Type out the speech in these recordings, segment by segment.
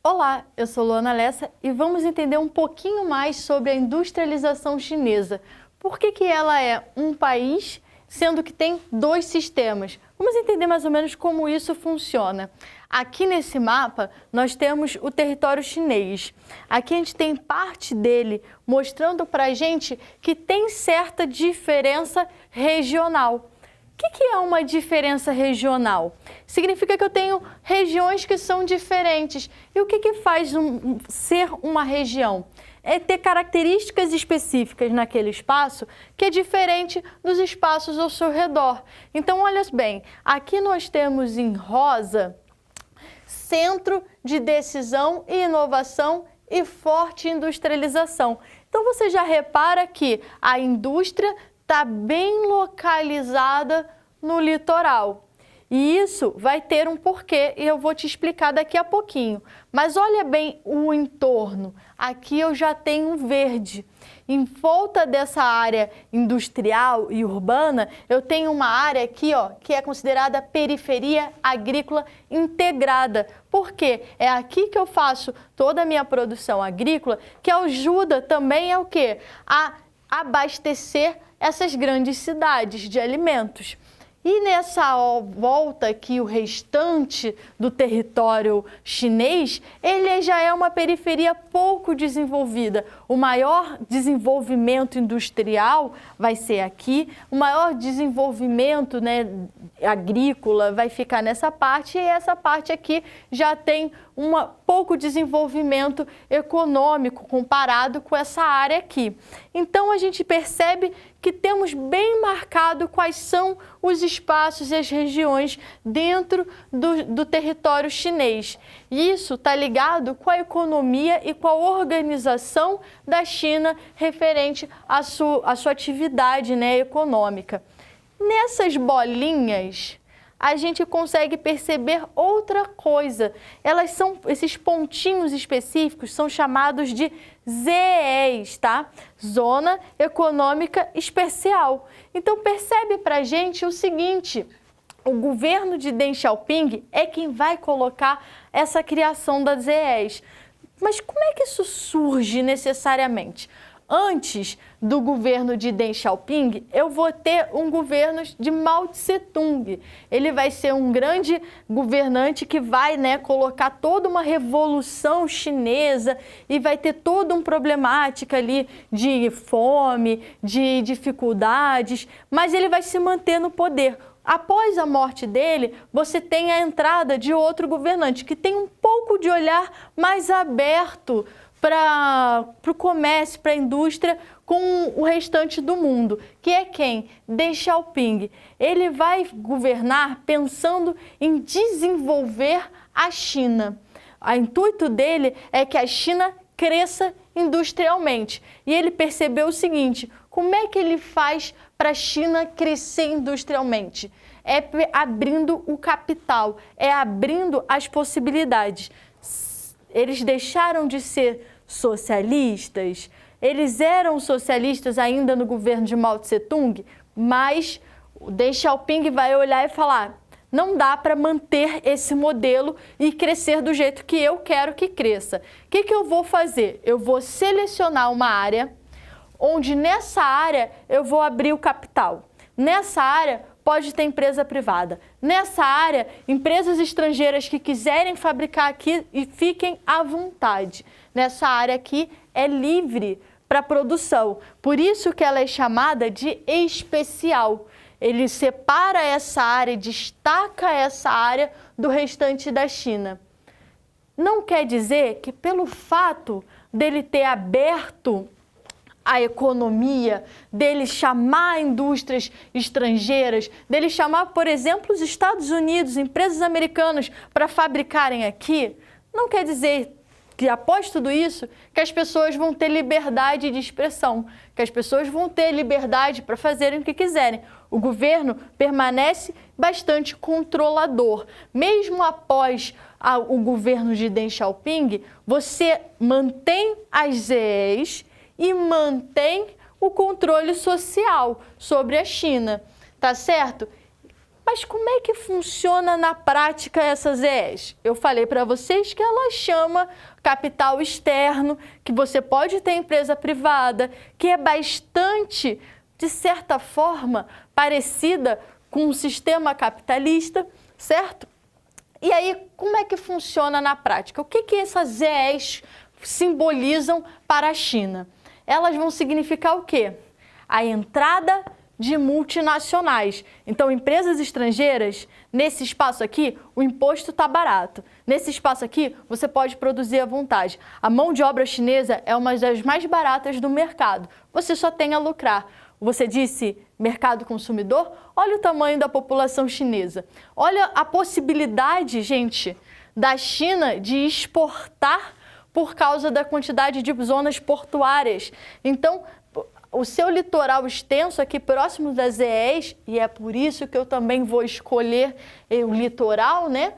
Olá, eu sou Luana Lessa e vamos entender um pouquinho mais sobre a industrialização chinesa. Por que ela é um país, sendo que tem dois sistemas? Vamos entender mais ou menos como isso funciona. Aqui nesse mapa, nós temos o território chinês. Aqui a gente tem parte dele mostrando para a gente que tem certa diferença regional. O que é uma diferença regional? Significa que eu tenho regiões que são diferentes. E o que faz ser uma região? É ter características específicas naquele espaço que é diferente dos espaços ao seu redor. Então, olha bem, aqui nós temos em rosa centro de decisão e inovação e forte industrialização. Então, você já repara que a indústria está bem localizada no litoral. E isso vai ter um porquê e eu vou te explicar daqui a pouquinho. Mas olha bem o entorno. Aqui eu já tenho verde. Em volta dessa área industrial e urbana, eu tenho uma área aqui, ó, que é considerada periferia agrícola integrada. Por quê? É aqui que eu faço toda a minha produção agrícola, que ajuda também a o quê? A abastecer essas grandes cidades de alimentos. E nessa volta aqui, o restante do território chinês, ele já é uma periferia pouco desenvolvida. O maior desenvolvimento industrial vai ser aqui, o maior desenvolvimento, agrícola vai ficar nessa parte, e essa parte aqui já tem pouco desenvolvimento econômico comparado com essa área aqui. Então, a gente percebe que temos bem marcado quais são os espaços e as regiões dentro do território chinês. Isso está ligado com a economia e com a organização da China referente à sua atividade econômica. Nessas bolinhas, a gente consegue perceber outra coisa. Esses pontinhos específicos são chamados de ZEs, tá? Zona Econômica Especial. Então percebe pra gente o seguinte: o governo de Deng Xiaoping é quem vai colocar essa criação das ZEs. Mas como é que isso surge necessariamente? Antes do governo de Deng Xiaoping, eu vou ter um governo de Mao Tse-tung. Ele vai ser um grande governante que vai colocar toda uma revolução chinesa e vai ter toda uma problemática ali de fome, de dificuldades, mas ele vai se manter no poder. Após a morte dele, você tem a entrada de outro governante que tem um pouco de olhar mais aberto para o comércio, para a indústria com o restante do mundo, que é quem? Deng Xiaoping. Ele vai governar pensando em desenvolver a China. O intuito dele é que a China cresça industrialmente. E ele percebeu o seguinte: como é que ele faz para a China crescer industrialmente? É abrindo o capital, é abrindo as possibilidades. Eles deixaram de ser socialistas, eles eram socialistas ainda no governo de Mao Tse-tung, mas o Deng Xiaoping vai olhar e falar: não dá para manter esse modelo e crescer do jeito que eu quero que cresça. O que eu vou fazer? Eu vou selecionar uma área onde nessa área eu vou abrir o capital. Nessa área pode ter empresa privada. Nessa área, empresas estrangeiras que quiserem fabricar aqui e fiquem à vontade. Nessa área aqui é livre para produção. Por isso que ela é chamada de especial. Ele separa essa área e destaca essa área do restante da China. Não quer dizer que pelo fato dele ter aberto a economia, dele chamar indústrias estrangeiras, dele chamar, por exemplo, os Estados Unidos, empresas americanas para fabricarem aqui, não quer dizer que após tudo isso, que as pessoas vão ter liberdade de expressão, que as pessoas vão ter liberdade para fazerem o que quiserem. O governo permanece bastante controlador. Mesmo após o governo de Deng Xiaoping, você mantém as ZEs e mantém o controle social sobre a China, tá certo? Mas como é que funciona na prática essas ZEs? Eu falei para vocês que ela chama capital externo, que você pode ter empresa privada, que é bastante, de certa forma, parecida com um sistema capitalista, certo? E aí, como é que funciona na prática? O que essas ZEs simbolizam para a China? Elas vão significar o quê? A entrada de multinacionais. Então, empresas estrangeiras, nesse espaço aqui, o imposto está barato. Nesse espaço aqui, você pode produzir à vontade. A mão de obra chinesa é uma das mais baratas do mercado. Você só tem a lucrar. Você disse mercado consumidor? Olha o tamanho da população chinesa. Olha a possibilidade, gente, da China de exportar por causa da quantidade de zonas portuárias. Então, o seu litoral extenso aqui próximo das ZEs, e é por isso que eu também vou escolher o litoral, né?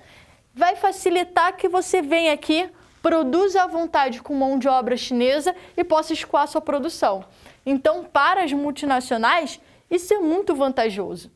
Vai facilitar que você venha aqui, produza à vontade com mão de obra chinesa e possa escoar sua produção. Então, para as multinacionais, isso é muito vantajoso.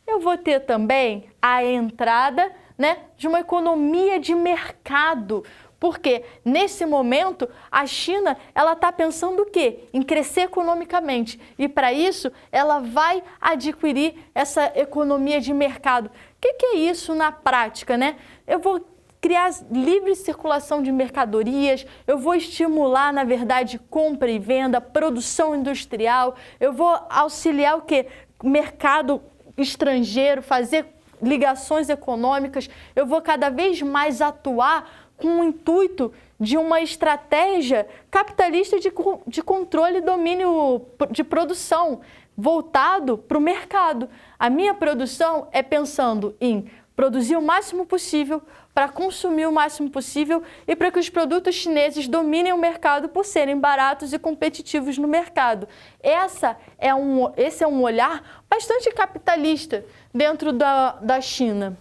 Eu vou ter também a entrada, né, de uma economia de mercado. Porque, nesse momento, a China está pensando o quê? Em crescer economicamente. E, para isso, ela vai adquirir essa economia de mercado. O que é isso na prática, né? Eu vou criar livre circulação de mercadorias, eu vou estimular, na verdade, compra e venda, produção industrial, eu vou auxiliar o quê? Mercado estrangeiro, fazer ligações econômicas, eu vou cada vez mais atuar com o intuito de uma estratégia capitalista de controle e domínio de produção, voltado para o mercado. A minha produção é pensando em produzir o máximo possível, para consumir o máximo possível e para que os produtos chineses dominem o mercado por serem baratos e competitivos no mercado. Esse é um olhar bastante capitalista dentro da China.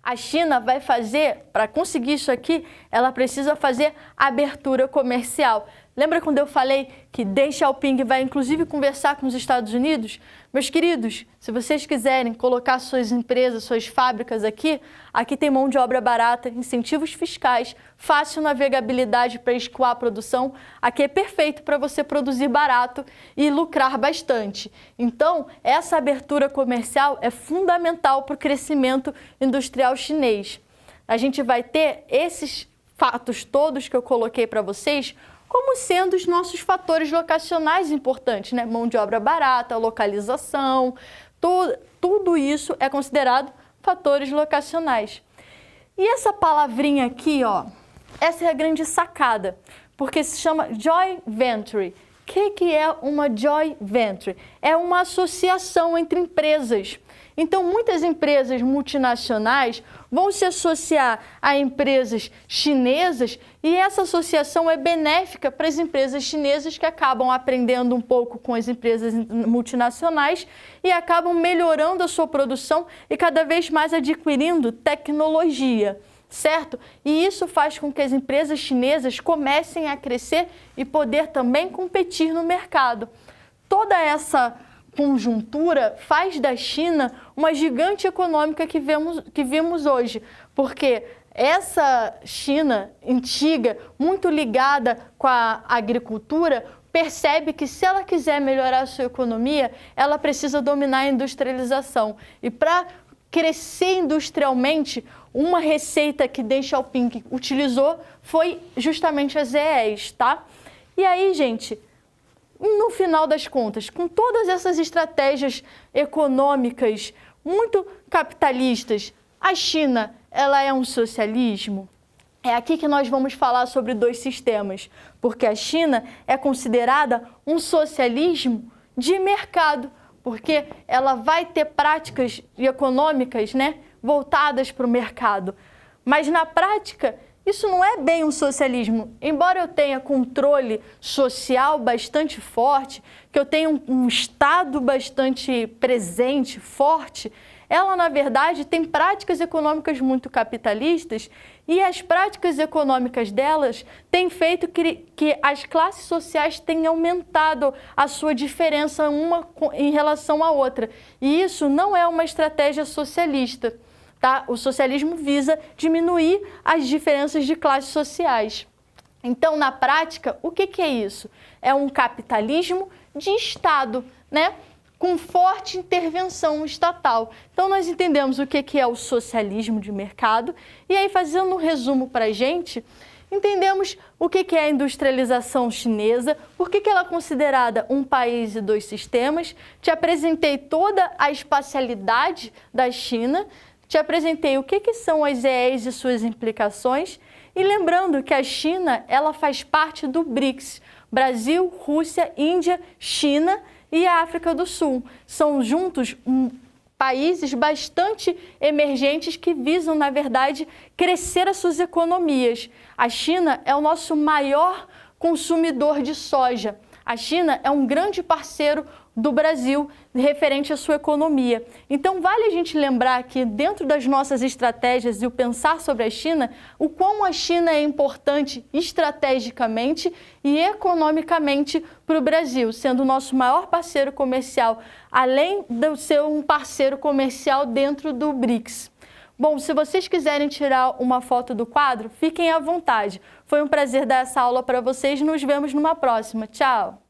A China vai fazer, para conseguir isso aqui, ela precisa fazer abertura comercial. Lembra quando eu falei que Deng Xiaoping vai inclusive conversar com os Estados Unidos? Meus queridos, se vocês quiserem colocar suas empresas, suas fábricas aqui tem mão de obra barata, incentivos fiscais, fácil navegabilidade para escoar a produção. Aqui é perfeito para você produzir barato e lucrar bastante. Então, essa abertura comercial é fundamental para o crescimento industrial chinês. A gente vai ter esses fatos todos que eu coloquei para vocês como sendo os nossos fatores locacionais importantes, né? Mão de obra barata, localização, tudo isso é considerado fatores locacionais. E essa palavrinha aqui, ó, essa é a grande sacada, porque se chama joint venture. O que é uma joint venture? É uma associação entre empresas. Então, muitas empresas multinacionais vão se associar a empresas chinesas e essa associação é benéfica para as empresas chinesas que acabam aprendendo um pouco com as empresas multinacionais e acabam melhorando a sua produção e cada vez mais adquirindo tecnologia, certo? E isso faz com que as empresas chinesas comecem a crescer e poder também competir no mercado. Toda essa conjuntura faz da China uma gigante econômica que vimos hoje, porque essa China antiga, muito ligada com a agricultura, percebe que se ela quiser melhorar a sua economia, ela precisa dominar a industrialização. E para crescer industrialmente, uma receita que Deng Xiaoping utilizou foi justamente as ZEs, tá? E aí, gente, no final das contas, com todas essas estratégias econômicas muito capitalistas, a China, ela é um socialismo? É aqui que nós vamos falar sobre dois sistemas, porque a China é considerada um socialismo de mercado, porque ela vai ter práticas econômicas, né, voltadas para o mercado. Mas na prática, isso não é bem um socialismo. Embora eu tenha controle social bastante forte, que eu tenha um Estado bastante presente, forte, ela, na verdade, tem práticas econômicas muito capitalistas E as práticas econômicas delas têm feito que as classes sociais tenham aumentado a sua diferença uma em relação à outra. E isso não é uma estratégia socialista, tá? O socialismo visa diminuir as diferenças de classes sociais. Então, na prática, o que é isso? É um capitalismo de Estado, né? Com forte intervenção estatal. Então, nós entendemos o que é o socialismo de mercado e aí, fazendo um resumo para a gente, entendemos o que é a industrialização chinesa, por que ela é considerada um país e dois sistemas, te apresentei toda a espacialidade da China, te apresentei o que são as EEs e suas implicações, e lembrando que a China ela faz parte do BRICS, Brasil, Rússia, Índia, China e a África do Sul. São juntos países bastante emergentes que visam, na verdade, crescer as suas economias. A China é o nosso maior consumidor de soja. A China é um grande parceiro do Brasil referente à sua economia. Então, vale a gente lembrar que dentro das nossas estratégias e o pensar sobre a China, o quão a China é importante estrategicamente e economicamente para o Brasil, sendo o nosso maior parceiro comercial, além de ser um parceiro comercial dentro do BRICS. Bom, se vocês quiserem tirar uma foto do quadro, fiquem à vontade. Foi um prazer dar essa aula para vocês. Nos vemos numa próxima. Tchau!